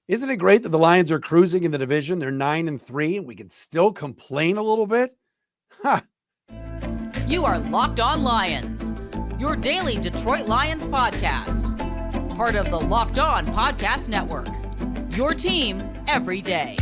Isn't it great that the Lions are cruising in the division? They're 9-3, and we can still complain a little bit. Ha! You are Locked On Lions, your daily Detroit Lions podcast. Part of the Locked On Podcast Network, your team every day.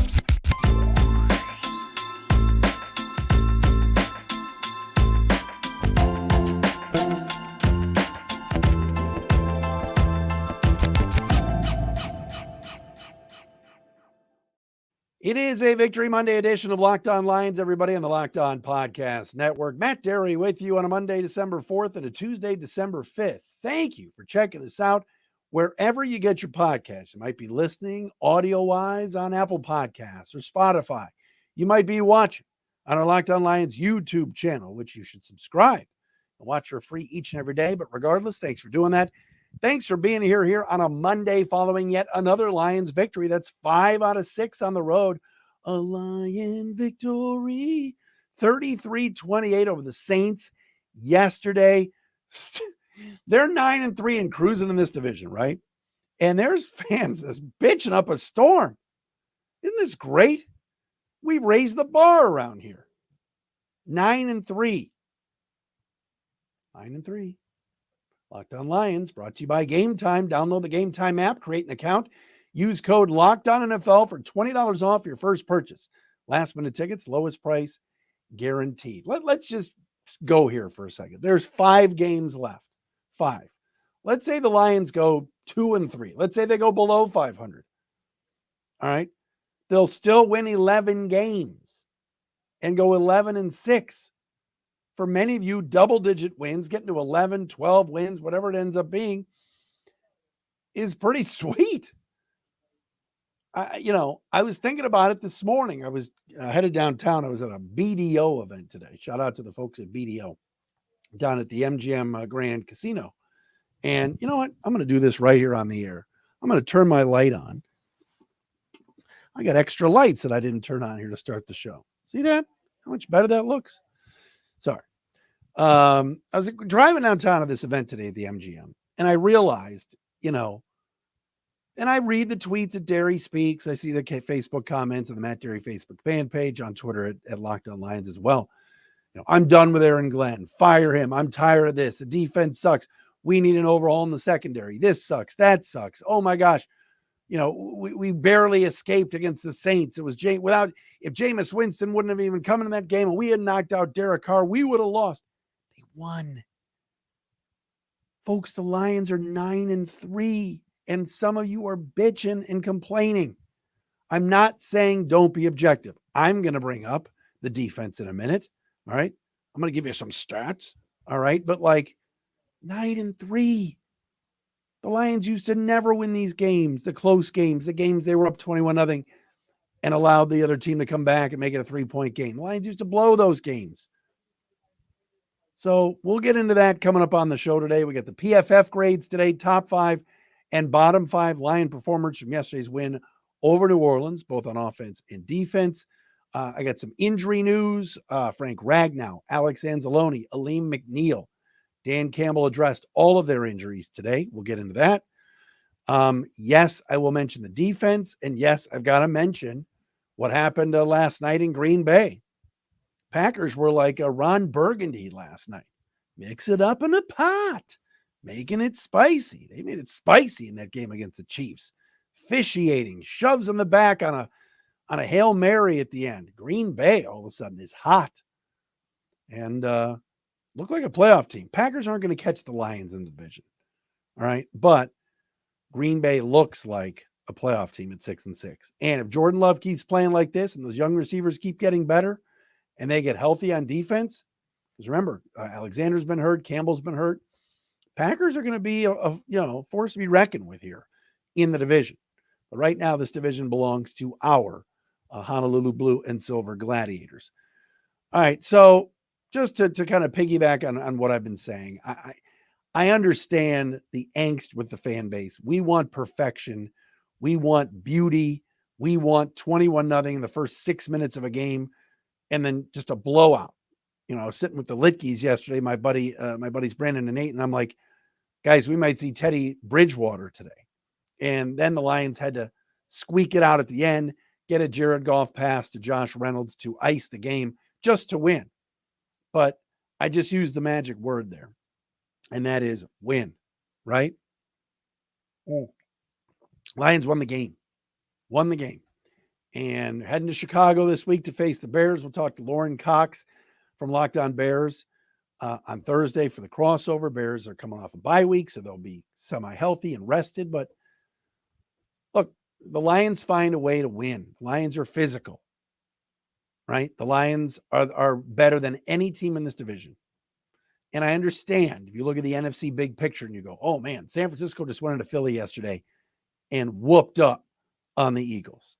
It is a Victory Monday edition of Locked On Lions, everybody on the Locked On Podcast Network. Matt Derry with you on a Monday, December 4th and a Tuesday, December 5th. Thank you for checking us out wherever you get your podcasts. You might be listening audio-wise on Apple Podcasts or Spotify. You might be watching on our Locked On Lions YouTube channel, which you should subscribe and watch for free each and every day. But regardless, thanks for doing that. Thanks for being here on a Monday following yet another Lions victory. That's 5 out of 6 on the road. A Lion victory. 33-28 over the Saints yesterday. They're 9-3 and cruising in this division, right? And there's fans that's bitching up a storm. Isn't this great? We've raised the bar around here. 9-3. 9-3. Locked On Lions, brought to you by Gametime. Download the Gametime app, create an account, use code LOCKEDONNFL for $20 off your first purchase. Last minute tickets, lowest price guaranteed. Let's just go here for a second. There's 5 games left. 5. Let's say the Lions go 2-3. Let's say they go below 500. All right. They'll still win 11 games and go 11-6. For many of you, double-digit wins, getting to 11, 12 wins, whatever it ends up being, is pretty sweet. I was thinking about it this morning. I was headed downtown. I was at a BDO event today. Shout out to the folks at BDO down at the MGM Grand Casino. And you know what? I'm going to do this right here on the air. I'm going to turn my light on. I got extra lights that I didn't turn on here to start the show. See that? How much better that looks? Sorry. I was driving downtown to this event today at the MGM, and I realized, and I read the tweets that Derry speaks. I see the Facebook comments on the Matt Derry Facebook fan page, on Twitter at Locked On Lions as well. I'm done with Aaron Glenn. Fire him. I'm tired of this. The defense sucks. We need an overhaul in the secondary. This sucks. That sucks. Oh my gosh. We barely escaped against the Saints. It was if Jameis Winston wouldn't have even come in that game and we had knocked out Derek Carr, we would have lost. They won. Folks, the Lions are 9-3, and some of you are bitching and complaining. I'm not saying don't be objective. I'm going to bring up the defense in a minute. All right. I'm going to give you some stats. All right. But 9-3. The Lions used to never win these games, the close games, the games they were up 21-0 and allowed the other team to come back and make it a 3-point game. The Lions used to blow those games. So we'll get into that coming up on the show today. We got the PFF grades today, top 5 and bottom 5 Lion performers from yesterday's win over New Orleans, both on offense and defense. I got some injury news. Frank Ragnow, Alex Anzalone, Aleem McNeil, Dan Campbell addressed all of their injuries today. We'll get into that. Yes, I will mention the defense. And yes, I've got to mention what happened last night in Green Bay. Packers were like a Ron Burgundy last night. Mix it up in a pot, making it spicy. They made it spicy in that game against the Chiefs. Officiating, shoves in the back on a Hail Mary at the end. Green Bay all of a sudden is hot. And look like a playoff team. Packers aren't going to catch the Lions in the division. All right. But Green Bay looks like a playoff team at 6-6. And if Jordan Love keeps playing like this and those young receivers keep getting better and they get healthy on defense, because remember, Alexander's been hurt, Campbell's been hurt. Packers are going to be a force to be reckoned with here in the division. But right now, this division belongs to our Honolulu Blue and Silver Gladiators. All right. So just to kind of piggyback on what I've been saying, I understand the angst with the fan base. We want perfection. We want beauty. We want 21-0 in the first 6 minutes of a game and then just a blowout. I was sitting with the Litkeys yesterday, my buddies Brandon and Nate, and I'm like, guys, we might see Teddy Bridgewater today. And then the Lions had to squeak it out at the end, get a Jared Goff pass to Josh Reynolds to ice the game just to win. But I just used the magic word there, and that is win, right? Lions won the game. And heading to Chicago this week to face the Bears. We'll talk to Lauren Cox from Locked On Bears on Thursday for the crossover. Bears are coming off a bye week, so they'll be semi-healthy and rested. But look, the Lions find a way to win. Lions are physical, right? The Lions are better than any team in this division. And I understand if you look at the NFC big picture and you go, oh man, San Francisco just went into Philly yesterday and whooped up on the Eagles.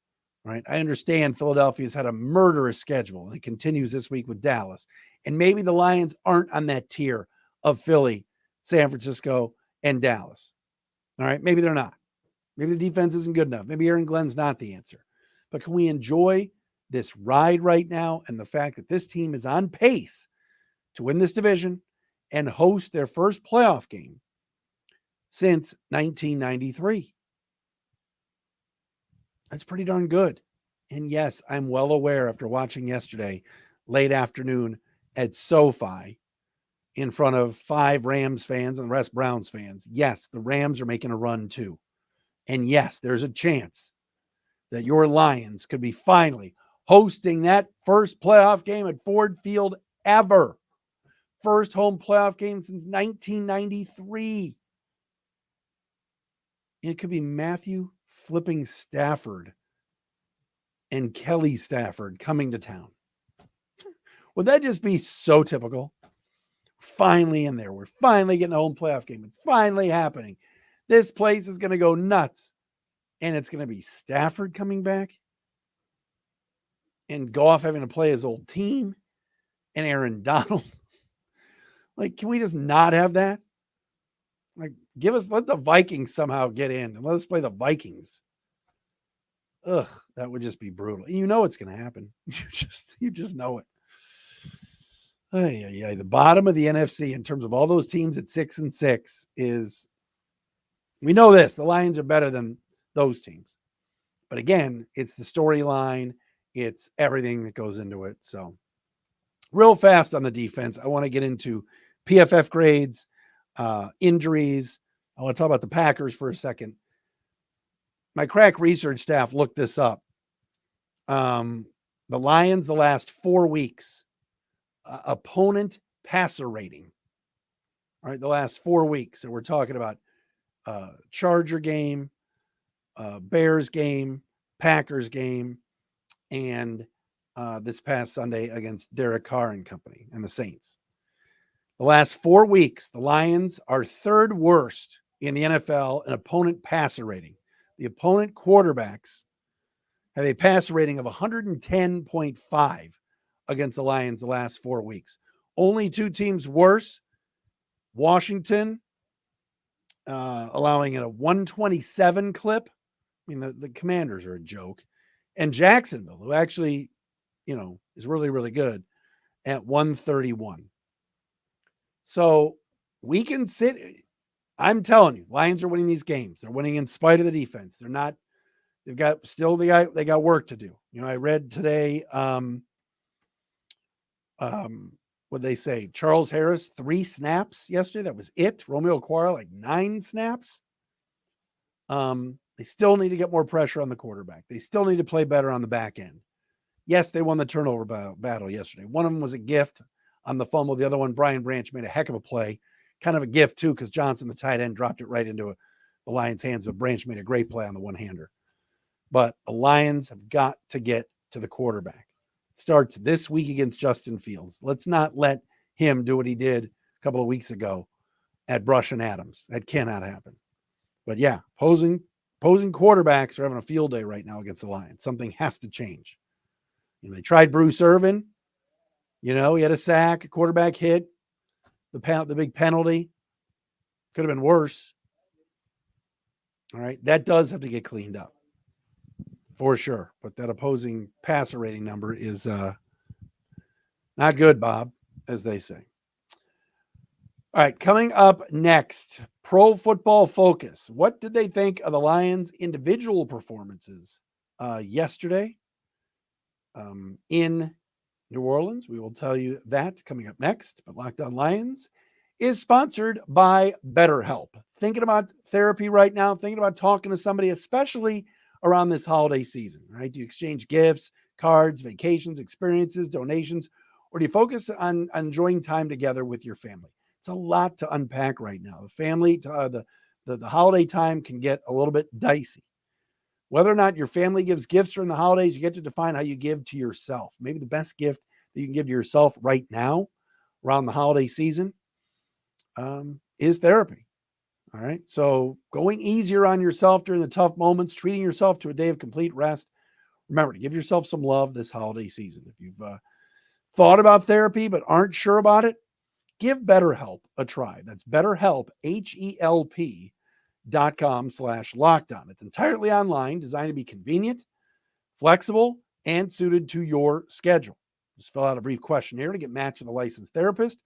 Right. I understand Philadelphia's had a murderous schedule and it continues this week with Dallas. And maybe the Lions aren't on that tier of Philly, San Francisco, and Dallas. All right. Maybe they're not. Maybe the defense isn't good enough. Maybe Aaron Glenn's not the answer. But can we enjoy this ride right now and the fact that this team is on pace to win this division and host their first playoff game since 1993? That's pretty darn good. And yes, I'm well aware after watching yesterday, late afternoon at SoFi in front of 5 Rams fans and the rest Browns fans. Yes, the Rams are making a run too. And yes, there's a chance that your Lions could be finally hosting that first playoff game at Ford Field ever. First home playoff game since 1993. It could be Matthew flipping Stafford and Kelly Stafford coming to town. Would that just be so typical? Finally in there. We're finally getting a home playoff game. It's finally happening. This place is going to go nuts. And it's going to be Stafford coming back and Goff having to play his old team and Aaron Donald. Like, can we just not have that? Like, let the Vikings somehow get in and let us play the Vikings. Ugh, that would just be brutal. And you know it's going to happen. You just know it. The bottom of the NFC in terms of all those teams at 6-6 is, we know this, the Lions are better than those teams. But again, it's the storyline. It's everything that goes into it. So real fast on the defense, I want to get into PFF grades, injuries. I want to talk about the Packers for a second. My crack research staff looked this up. The Lions, the last 4 weeks, opponent passer rating. All right, the last 4 weeks. So we're talking about Charger game, Bears game, Packers game, and this past Sunday against Derek Carr and company and the Saints. The last 4 weeks, the Lions are third worst in the NFL in opponent passer rating. The opponent quarterbacks have a passer rating of 110.5 against the Lions the last 4 weeks. Only 2 teams worse. Washington, allowing it a 127 clip. I mean, the Commanders are a joke. And Jacksonville, who actually, is really, really good, at 131. So we can sit. I'm telling you, Lions are winning these games. They're winning in spite of the defense. They're not. They got work to do. I read today. What they say? Charles Harris 3 snaps yesterday. That was it. Romeo Okwara like 9 snaps. They still need to get more pressure on the quarterback. They still need to play better on the back end. Yes, they won the turnover battle yesterday. One of them was a gift on the fumble. The other one, Brian Branch, made a heck of a play. Kind of a gift, too, because Johnson, the tight end, dropped it right into the Lions' hands, but Branch made a great play on the one-hander. But the Lions have got to get to the quarterback. It starts this week against Justin Fields. Let's not let him do what he did a couple of weeks ago at Brush and Adams. That cannot happen. But, yeah, opposing quarterbacks are having a field day right now against the Lions. Something has to change. They tried Bruce Irvin. He had a sack, a quarterback hit, the big penalty. Could have been worse. All right. That does have to get cleaned up for sure. But that opposing passer rating number is not good, Bob, as they say. All right, coming up next, Pro Football Focus. What did they think of the Lions' individual performances yesterday in New Orleans? We will tell you that coming up next. But Locked On Lions is sponsored by BetterHelp. Thinking about therapy right now, thinking about talking to somebody, especially around this holiday season, right? Do you exchange gifts, cards, vacations, experiences, donations, or do you focus on enjoying time together with your family? It's a lot to unpack right now. The family, the holiday time can get a little bit dicey. Whether or not your family gives gifts during the holidays, you get to define how you give to yourself. Maybe the best gift that you can give to yourself right now around the holiday season is therapy. All right. So going easier on yourself during the tough moments, treating yourself to a day of complete rest. Remember to give yourself some love this holiday season. If you've thought about therapy but aren't sure about it, give BetterHelp a try. That's BetterHelp, HELP.com/lockdown. It's entirely online, designed to be convenient, flexible, and suited to your schedule. Just fill out a brief questionnaire to get matched with a licensed therapist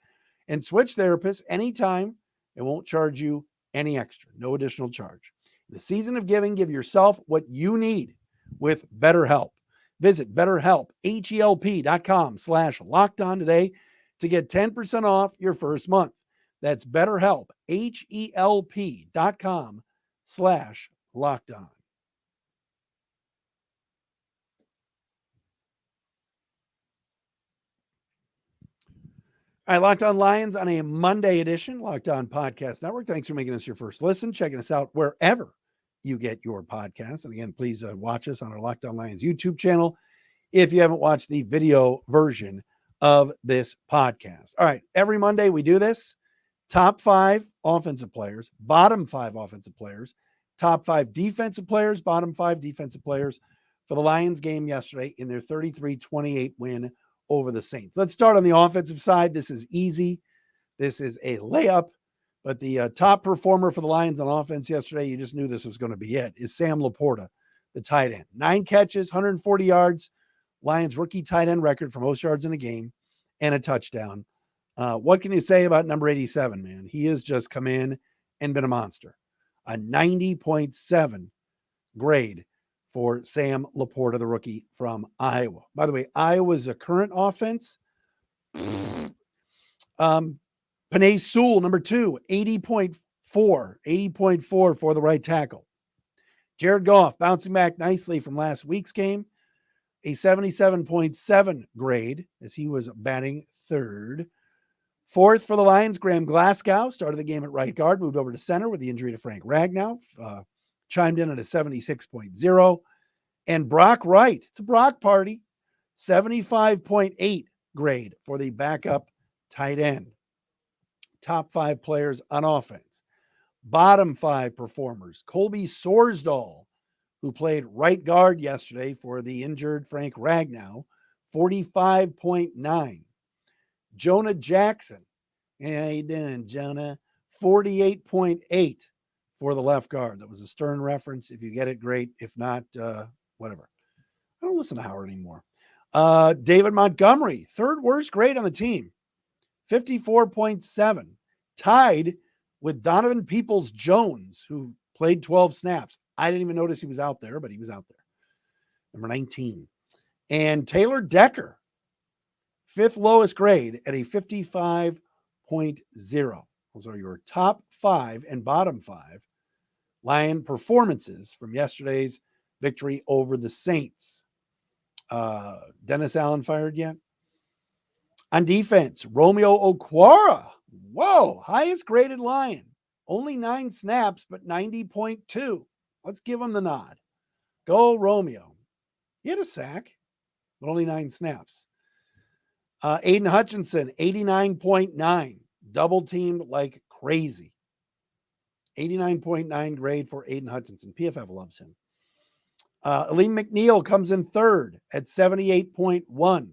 and switch therapists anytime. It won't charge you any extra, no additional charge. In the season of giving, give yourself what you need with BetterHelp. Visit BetterHelp, HELP.com/lockdown today to get 10% off your first month. That's BetterHelp, HELP.com/lockdown. All right, Locked On Lions on a Monday edition, Locked On Podcast Network. Thanks for making us your first listen, checking us out wherever you get your podcasts. And again, please watch us on our Locked On Lions YouTube channel if you haven't watched the video version of this podcast. All right, every Monday we do this. Top 5 offensive players, bottom 5 offensive players, top 5 defensive players, bottom 5 defensive players for the Lions game yesterday in their 33-28 win over the Saints. Let's start on the offensive side. This is easy. This is a layup. But the top performer for the Lions on offense yesterday, you just knew this was going to be it, is Sam Laporta, the tight end. 9 catches, 140 yards, Lions rookie tight end record for most yards in a game, and a touchdown. What can you say about number 87, man? He has just come in and been a monster. A 90.7 grade for Sam Laporta, the rookie from Iowa. By the way, Iowa's a current offense. Penei Sewell, number 2, 80.4 for the right tackle. Jared Goff bouncing back nicely from last week's game. A 77.7 grade as he was batting third. Fourth for the Lions, Graham Glasgow started the game at right guard, moved over to center with the injury to Frank Ragnow, chimed in at a 76.0. And Brock Wright, it's a Brock party, 75.8 grade for the backup tight end. Top 5 players on offense. Bottom 5 performers, Colby Sorsdahl, who played right guard yesterday for the injured Frank Ragnow, 45.9. Jonah Jackson, how you doing, Jonah? 48.8 for the left guard. That was a Stern reference. If you get it, great. If not, whatever. I don't listen to Howard anymore. David Montgomery, third worst grade on the team, 54.7. Tied with Donovan Peoples-Jones, who played 12 snaps. I didn't even notice he was out there, but he was out there. Number 19. And Taylor Decker, 5th lowest grade at a 55.0. Those are your top 5 and bottom 5 Lion performances from yesterday's victory over the Saints. Dennis Allen fired yet? On defense, Romeo Okwara. Whoa, highest graded Lion. Only 9 snaps, but 90.2. Let's give him the nod. Go, Romeo. He had a sack, but only 9 snaps. Aiden Hutchinson, 89.9. Double teamed like crazy. 89.9 grade for Aiden Hutchinson. PFF loves him. Aleem McNeil comes in third at 78.1. We'll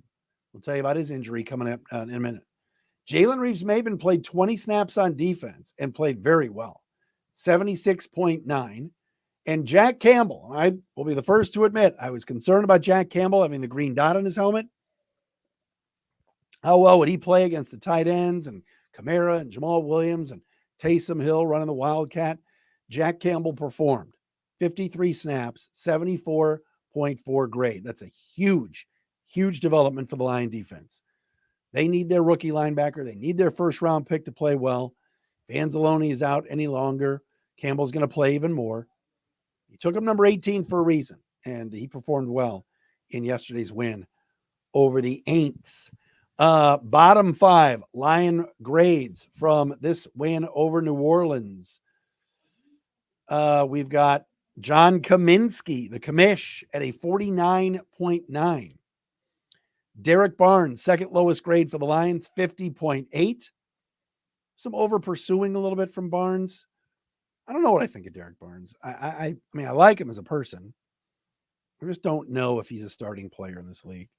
tell you about his injury coming up in a minute. Jalen Reeves-Maben played 20 snaps on defense and played very well. 76.9. And Jack Campbell, I will be the first to admit, I was concerned about Jack Campbell having the green dot on his helmet. How well would he play against the tight ends and Kamara and Jamal Williams and Taysom Hill running the Wildcat. Jack Campbell performed 53 snaps, 74.4 grade. That's a huge, huge development for the Lion defense. They need their rookie linebacker. They need their first round pick to play well. If Anzalone is out any longer, Campbell's going to play even more. He took him number 18 for a reason, and he performed well in yesterday's win over the Aints. Bottom 5 Lion grades from this win over New Orleans. We've got John Kaminsky, the commish, at a 49.9. Derek Barnes, second lowest grade for the Lions, 50.8. Some over pursuing a little bit from Barnes. I don't know what I think of Derek Barnes. I mean, I like him as a person. I just don't know if he's a starting player in this league.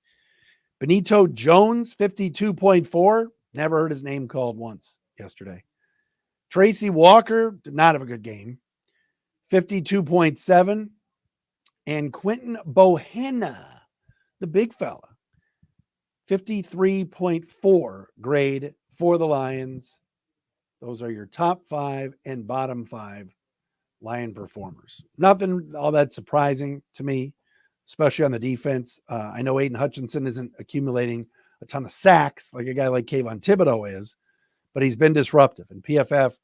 Benito Jones, 52.4. Never heard his name called once yesterday. Tracy Walker did not have a good game. 52.7. And Quentin Bohanna, the big fella, 53.4 grade for the Lions. Those are your top 5 and bottom 5 Lion performers. Nothing all that surprising to me, especially on the defense. I know Aiden Hutchinson isn't accumulating a ton of sacks like a guy like Kayvon Thibodeau is, but he's been disruptive, and PFF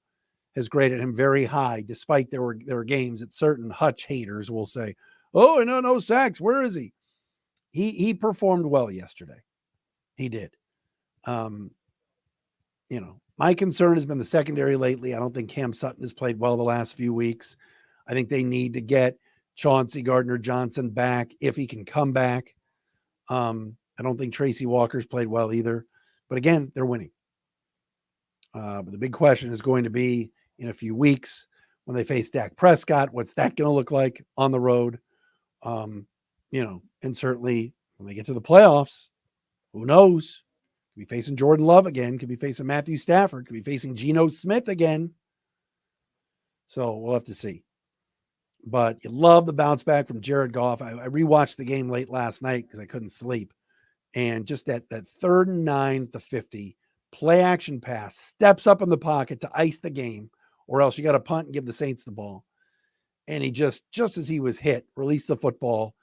has graded him very high, despite there were games that certain Hutch haters will say, oh, no sacks. Where is he? He performed well yesterday. He did. My concern has been the secondary lately. I don't think Cam Sutton has played well the last few weeks. I think they need to get Chauncey Gardner-Johnson back if he can come back. I don't think Tracy Walker's played well either. But again, they're winning. But the big question is going to be in a few weeks when they face Dak Prescott. What's that going to look like on the road? And certainly when they get to the playoffs, who knows? Could be facing Jordan Love again. Could be facing Matthew Stafford. Could be facing Geno Smith again. So we'll have to see. But you love the bounce back from Jared Goff. I rewatched the game late last night because I couldn't sleep. And just that 3rd and 9 to 50 play action pass, steps up in the pocket to ice the game, or else you got to punt and give the Saints the ball. And he just as he was hit, released the football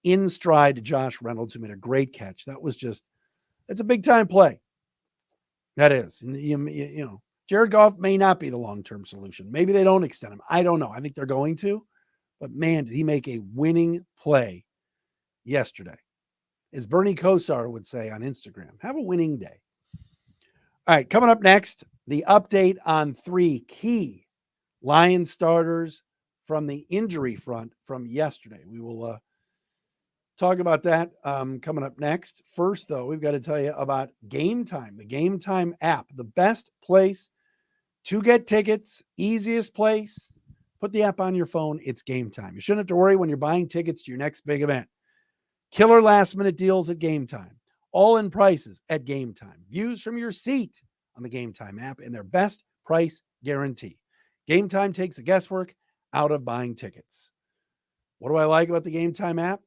in stride to Josh Reynolds, who made a great catch. It's a big time play. That is. And Jared Goff may not be the long-term solution. Maybe they don't extend him. I don't know. I think they're going to. But man, did he make a winning play yesterday. As Bernie Kosar would say on Instagram, have a winning day. All right, coming up next, the update on 3 key Lions starters from the injury front from yesterday. We will talk about that coming up next. First, though, we've got to tell you about Gametime, the Gametime app, the best place to get tickets, easiest place. Put the app on your phone. It's Gametime. You shouldn't have to worry when you're buying tickets to your next big event. Killer last-minute deals at Gametime. All-in prices at Gametime. Views from your seat on the Gametime app and their best price guarantee. Gametime takes the guesswork out of buying tickets. What do I like about the Gametime app?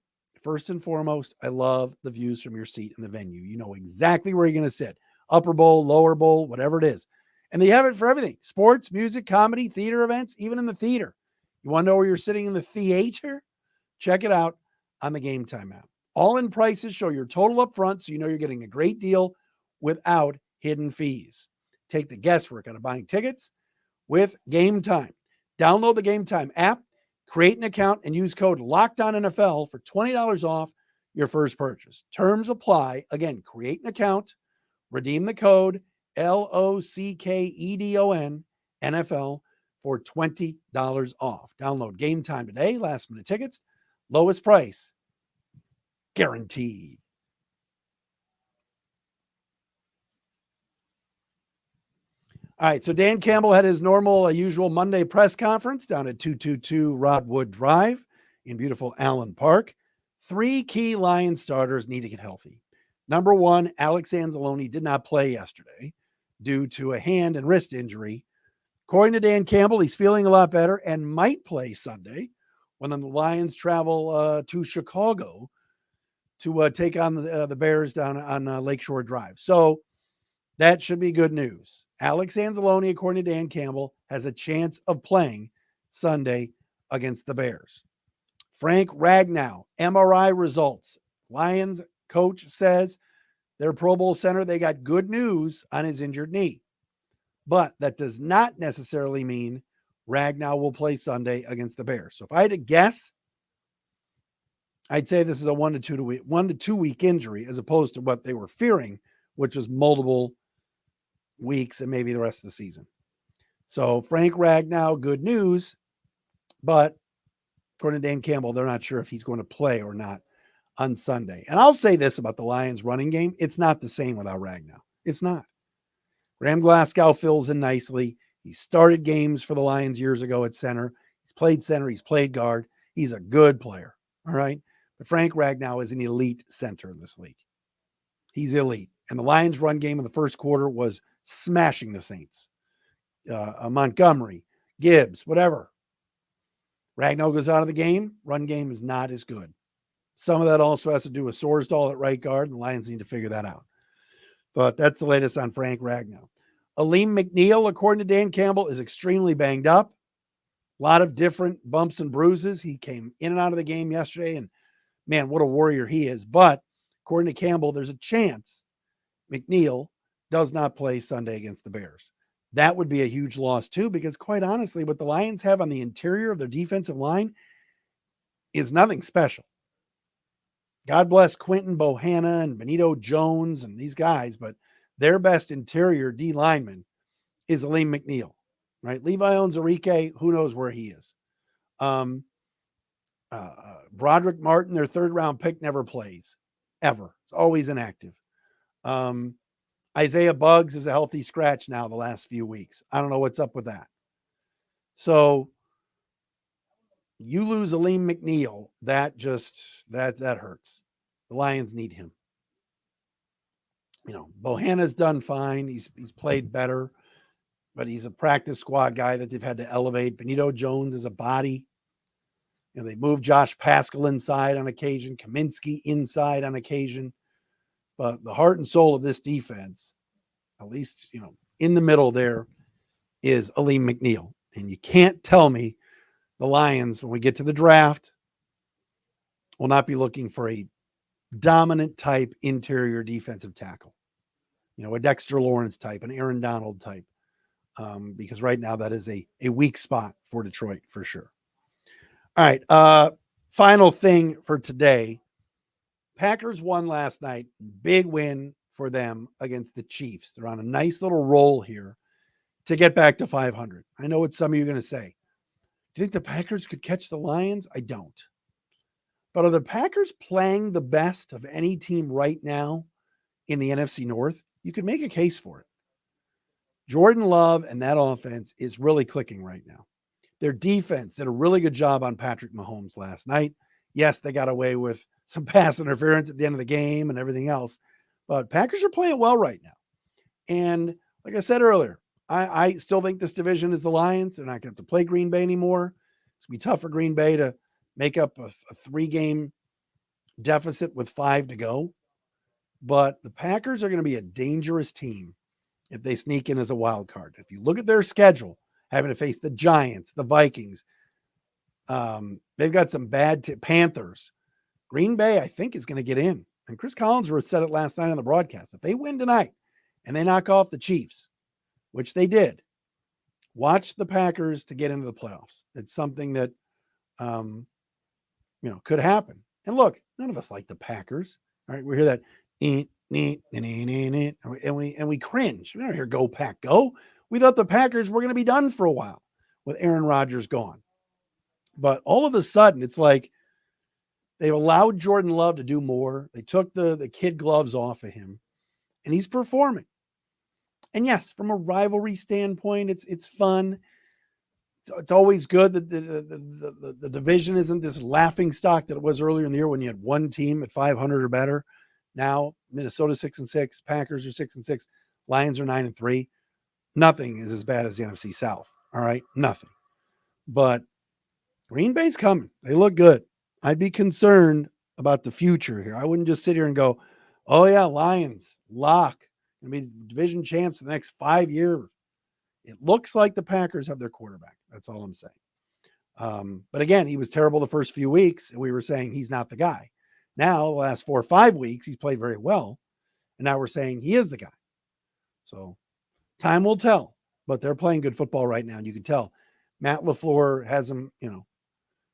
First and foremost, I love the views from your seat in the venue. You know exactly where you're going to sit. Upper bowl, lower bowl, whatever it is. And they have it for everything. Sports, music, comedy, theater events, even in the theater. You want to know where you're sitting in the theater? Check it out on the Gametime app. All-in prices show your total up front, so you know you're getting a great deal without hidden fees. Take the guesswork out of buying tickets with Gametime. Download the Gametime app, create an account, and use code LOCKEDONNFL for $20 off your first purchase. Terms apply. Again, create an account, redeem the code LOCKEDON NFL for $20 off. Download Gametime today. Last minute tickets, lowest price guaranteed. All right, so Dan Campbell had his normal, usual Monday press conference down at 222 Rodwood Drive in beautiful Allen Park. 3 key Lions starters need to get healthy. Number 1, Alex Anzalone did not play yesterday due to a hand and wrist injury. According to Dan Campbell, he's feeling a lot better and might play Sunday when the Lions travel to Chicago to take on the Bears down on Lakeshore Drive. So that should be good news. Alex Anzalone, according to Dan Campbell, has a chance of playing Sunday against the Bears. Frank Ragnow, MRI results. Lions coach says their Pro Bowl center, they got good news on his injured knee. But that does not necessarily mean Ragnow will play Sunday against the Bears. So if I had to guess, I'd say this is a 1 to 2 week injury as opposed to what they were fearing, which was multiple weeks and maybe the rest of the season. So Frank Ragnow, good news, but according to Dan Campbell, they're not sure if he's going to play or not on Sunday. And I'll say this about the Lions running game. It's not the same without Ragnow. It's not. Graham Glasgow fills in nicely. He started games for the Lions years ago at center. He's played center. He's played guard. He's a good player. All right. But Frank Ragnow is an elite center in this league. He's elite. And the Lions run game in the first quarter was smashing the Saints. Montgomery, Gibbs, whatever. Ragnow goes out of the game. Run game is not as good. Some of that also has to do with Sorsdahl at right guard, and the Lions need to figure that out. But that's the latest on Frank Ragnow. Aleem McNeil, according to Dan Campbell, is extremely banged up. A lot of different bumps and bruises. He came in and out of the game yesterday, and man, what a warrior he is. But according to Campbell, there's a chance McNeil does not play Sunday against the Bears. That would be a huge loss too, because quite honestly, what the Lions have on the interior of their defensive line is nothing special. God bless Quinton Bohanna and Benito Jones and these guys, but their best interior D lineman is Aleem McNeil, right? Levi Onwuzurike, who knows where he is. Broderick Martin, their third round pick, never plays, ever. It's always inactive. Isaiah Buggs is a healthy scratch now the last few weeks. I don't know what's up with that. So you lose Aleem McNeil, that hurts. The Lions need him. You know, Bohanna's done fine. He's played better, but he's a practice squad guy that they've had to elevate. Benito Jones is a body. You know, they moved Josh Paschal inside on occasion, Kaminsky inside on occasion. But the heart and soul of this defense, at least, you know, in the middle there, is Aleem McNeil. And you can't tell me the Lions, when we get to the draft, will not be looking for a dominant type interior defensive tackle. You know, a Dexter Lawrence type, an Aaron Donald type. Because right now that is a weak spot for Detroit for sure. All right. Final thing for today. Packers won last night. Big win for them against the Chiefs. They're on a nice little roll here to get back to 500. I know what some of you are going to say. Do you think the Packers could catch the Lions? I don't. But are the Packers playing the best of any team right now in the NFC North? You could make a case for it. Jordan Love and that offense is really clicking right now. Their defense did a really good job on Patrick Mahomes last night. Yes, they got away with some pass interference at the end of the game and everything else, but Packers are playing well right now. And like I said earlier, I still think this division is the Lions. They're not going to have to play Green Bay anymore. It's going to be tough for Green Bay to make up a 3-game deficit with 5 to go. But the Packers are going to be a dangerous team if they sneak in as a wild card. If you look at their schedule, having to face the Giants, the Vikings, they've got some bad Panthers. Green Bay, I think, is going to get in. And Chris Collinsworth said it last night on the broadcast. If they win tonight and they knock off the Chiefs, which they did, watch the Packers to get into the playoffs. It's something that, could happen. And look, none of us like the Packers. All right, we hear that, and we cringe. We don't hear "Go Pack, go." We thought the Packers were going to be done for a while with Aaron Rodgers gone. But all of a sudden, it's like they've allowed Jordan Love to do more. They took the kid gloves off of him, and he's performing. And yes, from a rivalry standpoint, it's fun. It's always good that the division isn't this laughing stock that it was earlier in the year when you had one team at 500 or better. Now Minnesota 6-6, Packers are 6-6, Lions are 9-3. Nothing is as bad as the NFC South. All right, nothing. But Green Bay's coming. They look good. I'd be concerned about the future here. I wouldn't just sit here and go, "Oh yeah, Lions lock." Going to be division champs for the next 5 years. It looks like the Packers have their quarterback. That's all I'm saying. But again, he was terrible the first few weeks, and we were saying he's not the guy. Now, the last 4 or 5 weeks, he's played very well, and now we're saying he is the guy. So time will tell, but they're playing good football right now, and you can tell. Matt LaFleur has them, they're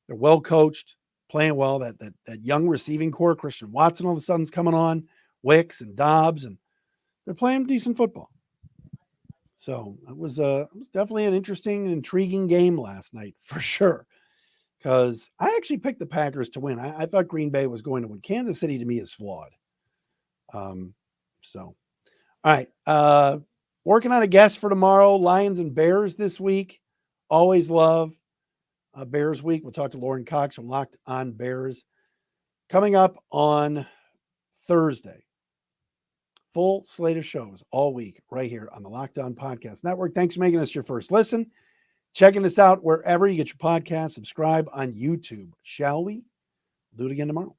well coached, playing well. That young receiving core, Christian Watson all of a sudden's coming on, Wicks and Dobbs, and they're playing decent football. So it was definitely an interesting and intriguing game last night for sure. Because I actually picked the Packers to win. I thought Green Bay was going to win. Kansas City to me is flawed. All right. Working on a guest for tomorrow. Lions and Bears this week. Always love Bears week. We'll talk to Lauren Cox from Locked On Bears. Coming up on Thursday. Full slate of shows all week right here on the Locked On Podcast Network. Thanks for making us your first listen. Checking us out wherever you get your podcast. Subscribe on YouTube. Shall we? We'll do it again tomorrow.